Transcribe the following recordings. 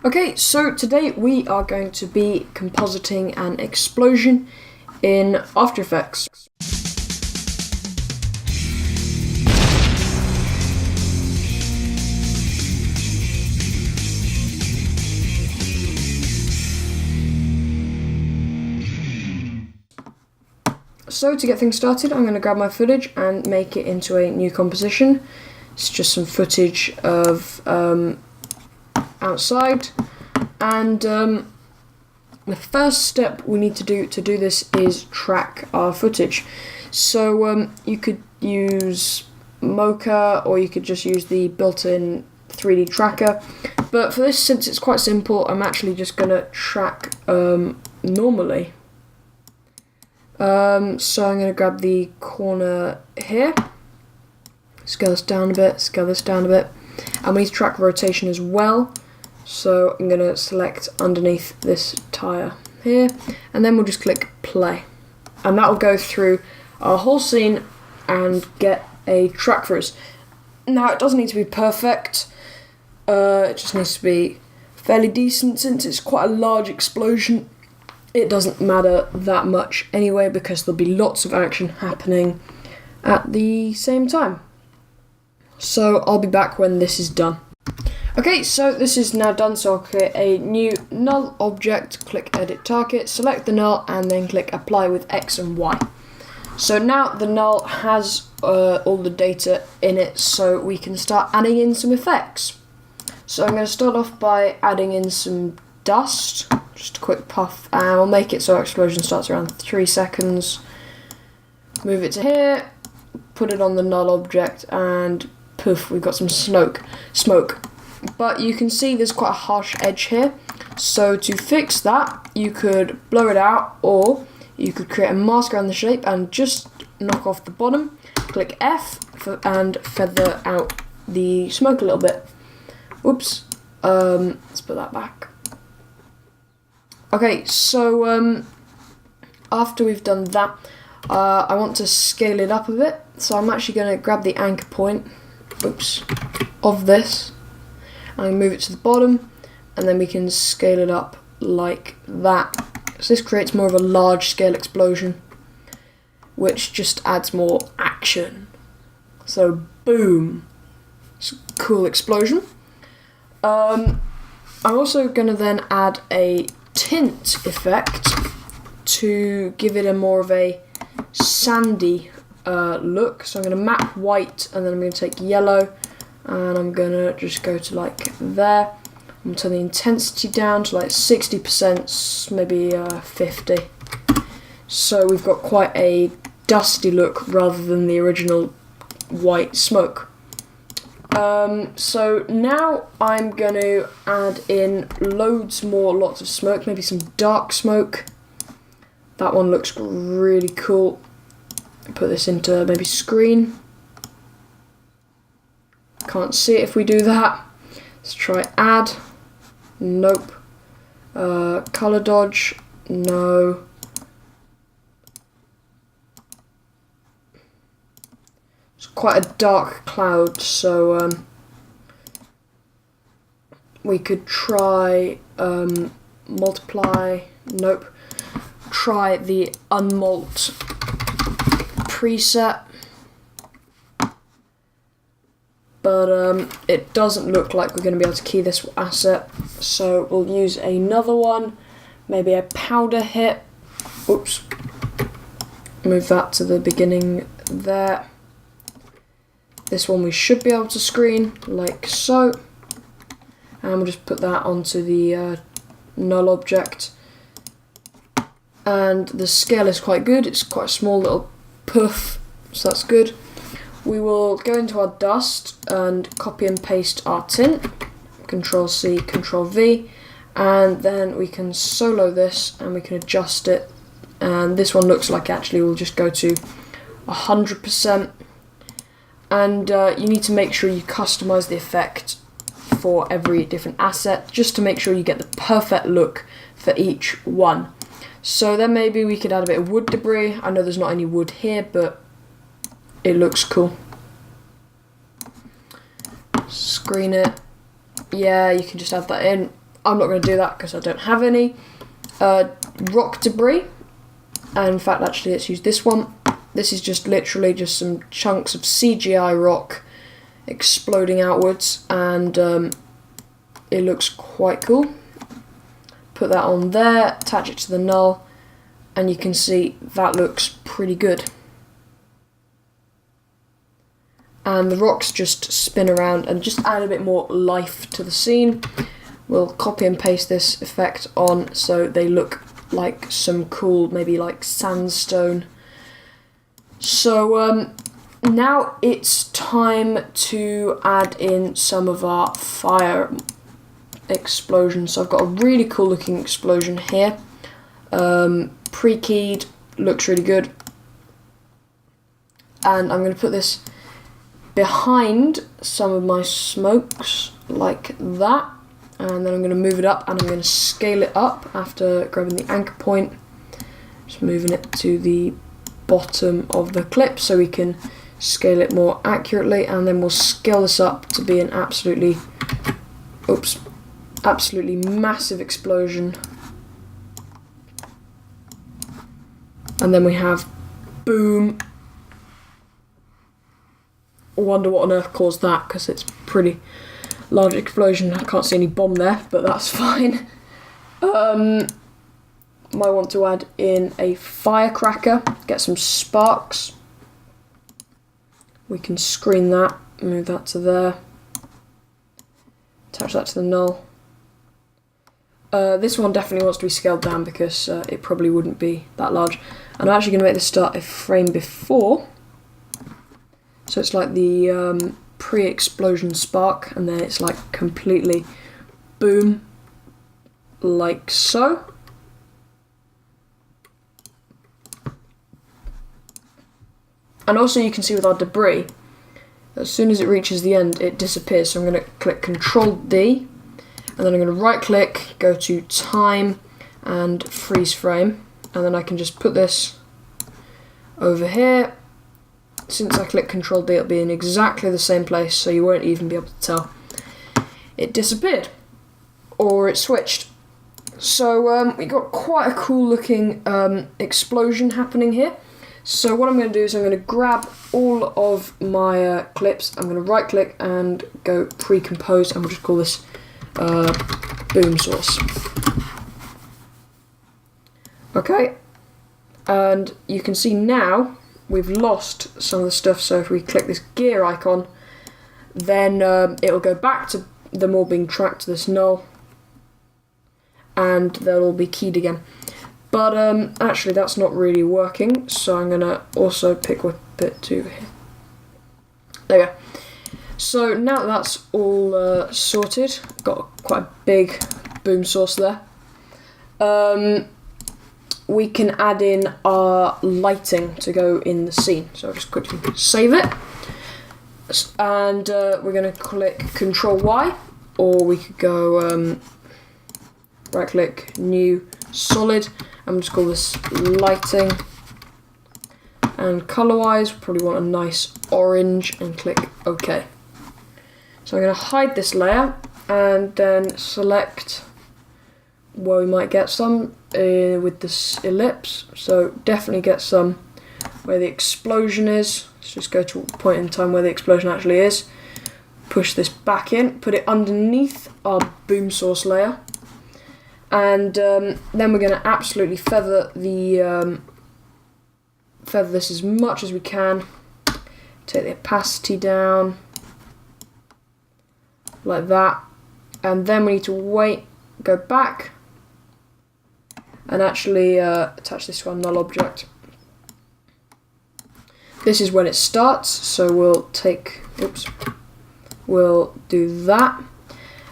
Okay, so today we are going to be compositing an explosion in After Effects. So to get things started, I'm going to grab my footage and make it into a new composition. It's just some footage of outside, and the first step we need to do this is track our footage. So you could use Mocha, or you could just use the built-in 3D tracker, but for this, since it's quite simple, I'm actually just going to track normally. So I'm going to grab the corner here, scale this down a bit, scale this down a bit, and we need to track rotation as well. So I'm going to select underneath this tyre here, and then we'll just click play. And that will go through our whole scene and get a track for us. Now, it doesn't need to be perfect, it just needs to be fairly decent. Since it's quite a large explosion, it doesn't matter that much anyway, because there'll be lots of action happening at the same time. So I'll be back when this is done. Okay, so this is now done, so I'll create a new null object, click edit target, select the null, and then click apply with X and Y. So now the null has all the data in it, so we can start adding in some effects. So I'm going to start off by adding in some dust, just a quick puff, and we'll make it so our explosion starts around 3 seconds. Move it to here, put it on the null object, and poof, we've got some smoke. But you can see there's quite a harsh edge here, so to fix that, you could blow it out, or you could create a mask around the shape and just knock off the bottom, click F, and feather out the smoke a little bit. Oops, let's put that back. Okay, so after we've done that, I want to scale it up a bit, so I'm actually going to grab the anchor point, of this, and move it to the bottom, and then we can scale it up like that. So this creates more of a large scale explosion, which just adds more action. So boom, it's a cool explosion. I'm also going to then add a tint effect to give it a more of a sandy look. So I'm going to map white, and then I'm going to take yellow, and I'm going to just go to like there. I'm going to turn the intensity down to like 60%, maybe 50. So we've got quite a dusty look rather than the original white smoke. So now I'm going to add in lots of smoke, maybe some dark smoke. That one looks really cool. Put this into maybe screen. Can't see it if we do that. Let's try add. Nope. Color dodge. No. It's quite a dark cloud, so we could try multiply. Nope. Try the unmult preset, but it doesn't look like we're going to be able to key this asset, so we'll use another one, maybe a powder hit. Oops, move that to the beginning there. This one we should be able to screen like so, and we'll just put that onto the null object, and the scale is quite good. It's quite a small little puff, so that's good. We will go into our dust and copy and paste our tint, Control C, Control V, and then we can solo this and we can adjust it, and this one looks like actually we'll just go to 100%, and you need to make sure you customize the effect for every different asset, just to make sure you get the perfect look for each one. So then maybe we could add a bit of wood debris. I know there's not any wood here, but it looks cool. Screen it. Yeah, you can just add that in. I'm not going to do that because I don't have any. Rock debris. And in fact, actually, let's use this one. This is just literally just some chunks of CGI rock exploding outwards, and it looks quite cool. Put that on there, attach it to the null, and you can see that looks pretty good. And the rocks just spin around and just add a bit more life to the scene. We'll copy and paste this effect on so they look like some cool, maybe like sandstone. So now it's time to add in some of our fire explosions. So I've got a really cool looking explosion here. Pre-keyed, looks really good. And I'm going to put this behind some of my smokes like that. And then I'm going to move it up and I'm going to scale it up after grabbing the anchor point. Just moving it to the bottom of the clip so we can scale it more accurately, and then we'll scale this up to be an absolutely massive explosion. And then we have boom. I wonder what on earth caused that, because it's pretty large explosion. I can't see any bomb there, but that's fine. Might want to add in a firecracker, get some sparks. We can screen that, move that to there, attach that to the null. This one definitely wants to be scaled down because it probably wouldn't be that large. And I'm actually going to make this start a frame before, so it's like the pre-explosion spark, and then it's like completely boom, like so. And also you can see with our debris, as soon as it reaches the end, it disappears. So I'm going to click Control D, and then I'm going to right click, go to time and freeze frame, and then I can just put this over here. Since I click Control D, it'll be in exactly the same place, so you won't even be able to tell it disappeared or it switched. So we got quite a cool looking explosion happening here. So what I'm going to do is I'm going to grab all of my clips, I'm going to right click and go pre-compose, and we'll just call this boom source. Okay, and you can see now we've lost some of the stuff, so if we click this gear icon, then it'll go back to them all being tracked to this null, and they'll all be keyed again. But actually that's not really working, so I'm going to also pick whip it to here. There we go. So now that that's all sorted, got quite a big boom source there, we can add in our lighting to go in the scene. So I'll just quickly save it, and we're going to click Control Y, or we could go right click, new, solid. I'm just call this lighting, and color wise probably want a nice orange, and click OK. So I'm going to hide this layer and then select where we might get some with this ellipse. So definitely get some where the explosion is. Let's just go to a point in time where the explosion actually is. Push this back in, put it underneath our boom source layer. And then we're going to absolutely feather this as much as we can. Take the opacity down like that, and then we need to wait, go back, and actually attach this to our null object. This is when it starts, so we'll do that,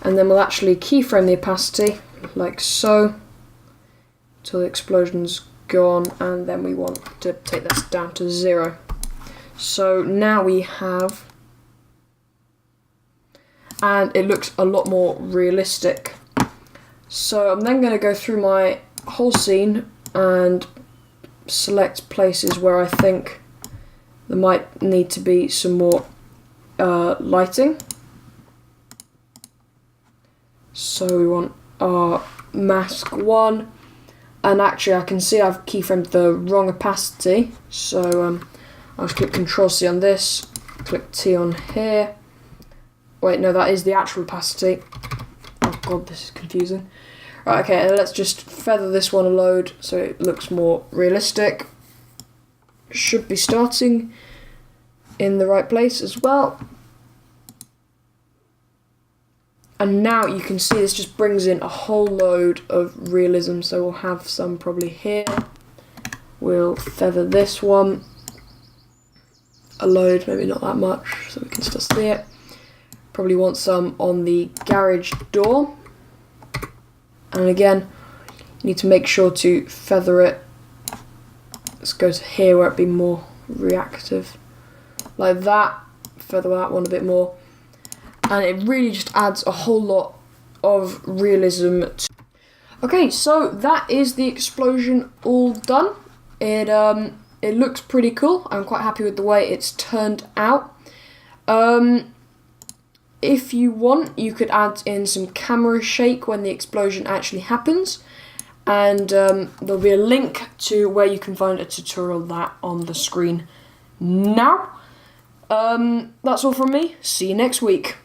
and then we'll actually keyframe the opacity like so till the explosion's gone, and then we want to take this down to 0. So now we have, and it looks a lot more realistic. So I'm then going to go through my whole scene and select places where I think there might need to be some more lighting. So we want our mask 1. And actually I can see I've keyframed the wrong opacity, so I'll just click Ctrl-C on this, click T on here. Wait, no, that is the actual opacity. Oh god, this is confusing. Right, okay, and let's just feather this one a load so it looks more realistic. Should be starting in the right place as well. And now you can see this just brings in a whole load of realism. So we'll have some probably here. We'll feather this one a load, maybe not that much, so we can still see it. Probably want some on the garage door. And again, you need to make sure to feather it. Let's go to here where it'd be more reactive. Like that. Feather that one a bit more. And it really just adds a whole lot of realism. Okay, so that is the explosion all done. It looks pretty cool. I'm quite happy with the way it's turned out. If you want, you could add in some camera shake when the explosion actually happens. And there'll be a link to where you can find a tutorial of that on the screen now. That's all from me. See you next week.